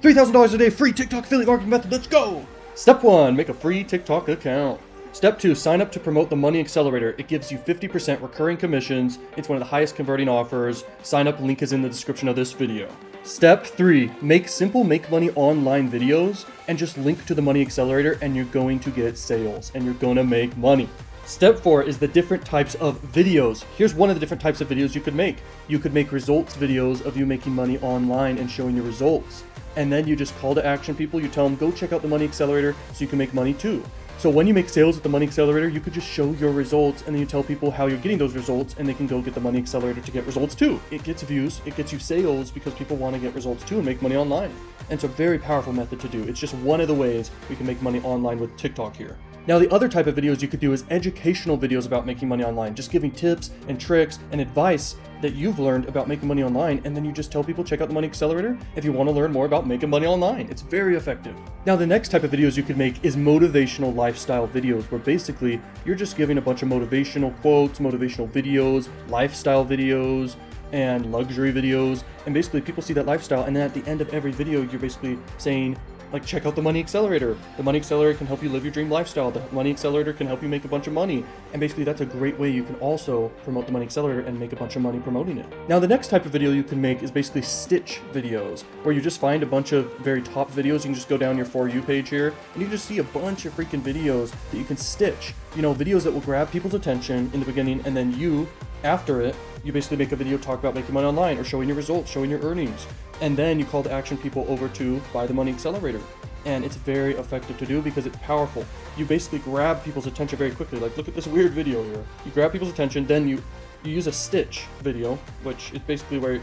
$3,000 a day free TikTok affiliate marketing method. Let's go. Step 1, make a free TikTok account. Step 2, sign up to promote the Money Accelerator. It gives you 50% recurring commissions. It's one of the highest converting offers. Sign up, link is in the description of this video. Step 3, make simple make money online videos and just link to the Money Accelerator and you're going to get sales and you're gonna make money. Step 4 is the different types of videos. Here's one of the different types of videos you could make. You could make results videos of you making money online and showing your results. And then you just call to action people. You tell them, go check out the Money Accelerator so you can make money too. So when you make sales with the Money Accelerator, you could just show your results and then you tell people how you're getting those results and they can go get the Money Accelerator to get results too. It gets views, it gets you sales because people want to get results too and make money online. And it's a very powerful method to do. It's just one of the ways we can make money online with TikTok here. Now, the other type of videos you could do is educational videos about making money online, just giving tips and tricks and advice that you've learned about making money online, and then you just tell people, check out the Money Accelerator if you want to learn more about making money online. It's very effective. Now, the next type of videos you could make is motivational lifestyle videos, where basically you're just giving a bunch of motivational quotes, motivational videos, lifestyle videos, and luxury videos, and basically people see that lifestyle, and then at the end of every video, you're basically saying, like, check out the Money Accelerator. The Money Accelerator can help you live your dream lifestyle. The Money Accelerator can help you make a bunch of money. And basically that's a great way you can also promote the Money Accelerator and make a bunch of money promoting it. Now, the next type of video you can make is basically stitch videos, where you just find a bunch of very top videos. You can just go down your For You page here and you just see a bunch of freaking videos that you can stitch. You know, videos that will grab people's attention in the beginning, and then you, after it, you basically make a video talk about making money online or showing your results, showing your earnings. And then you call to action people over to buy the Money Accelerator. And it's very effective to do because it's powerful. You basically grab people's attention very quickly. Like, look at this weird video here. You grab people's attention, then you use a stitch video, which is basically where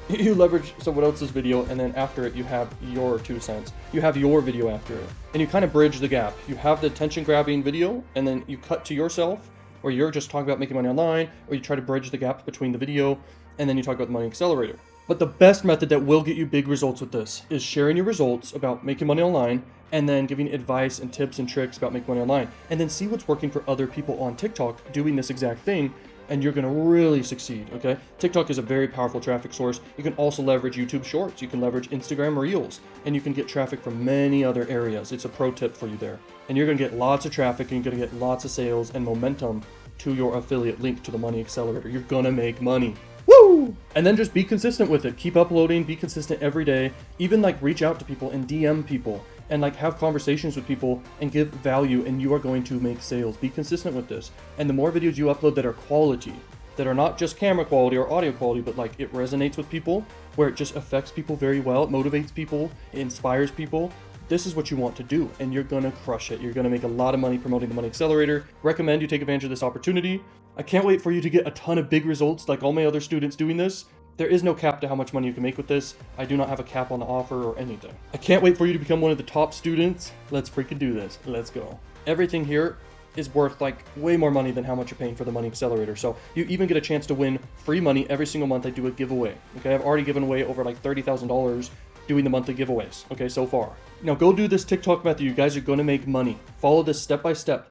you leverage someone else's video, and then after it, you have your 2 cents. You have your video after it. And you kind of bridge the gap. You have the attention-grabbing video, and then you cut to yourself, or you're just talking about making money online, or you try to bridge the gap between the video, and then you talk about the Money Accelerator. But the best method that will get you big results with this is sharing your results about making money online and then giving advice and tips and tricks about making money online. And then see what's working for other people on TikTok doing this exact thing, and you're gonna really succeed, okay? TikTok is a very powerful traffic source. You can also leverage YouTube Shorts, you can leverage Instagram Reels, and you can get traffic from many other areas. It's a pro tip for you there. And you're gonna get lots of traffic and you're gonna get lots of sales and momentum to your affiliate link to the Money Accelerator. You're gonna make money. Woo! And then just be consistent with it. Keep uploading, be consistent every day. Even like reach out to people and DM people and like have conversations with people and give value, and you are going to make sales. Be consistent with this. And the more videos you upload that are quality, that are not just camera quality or audio quality, but like it resonates with people, where it just affects people very well, it motivates people, it inspires people, this is what you want to do, and you're gonna crush it. You're gonna make a lot of money promoting the Money Accelerator. Recommend you take advantage of this opportunity. I can't wait for you to get a ton of big results like all my other students doing this. There is no cap to how much money you can make with this. I do not have a cap on the offer or anything. I can't wait for you to become one of the top students. Let's freaking do this. Let's go. Everything here is worth like way more money than how much you're paying for the Money Accelerator. So you even get a chance to win free money every single month. I do a giveaway. Okay, I've already given away over like $30,000 doing the monthly giveaways, okay, so far. Now go do this TikTok method. You guys are gonna make money. Follow this step by step.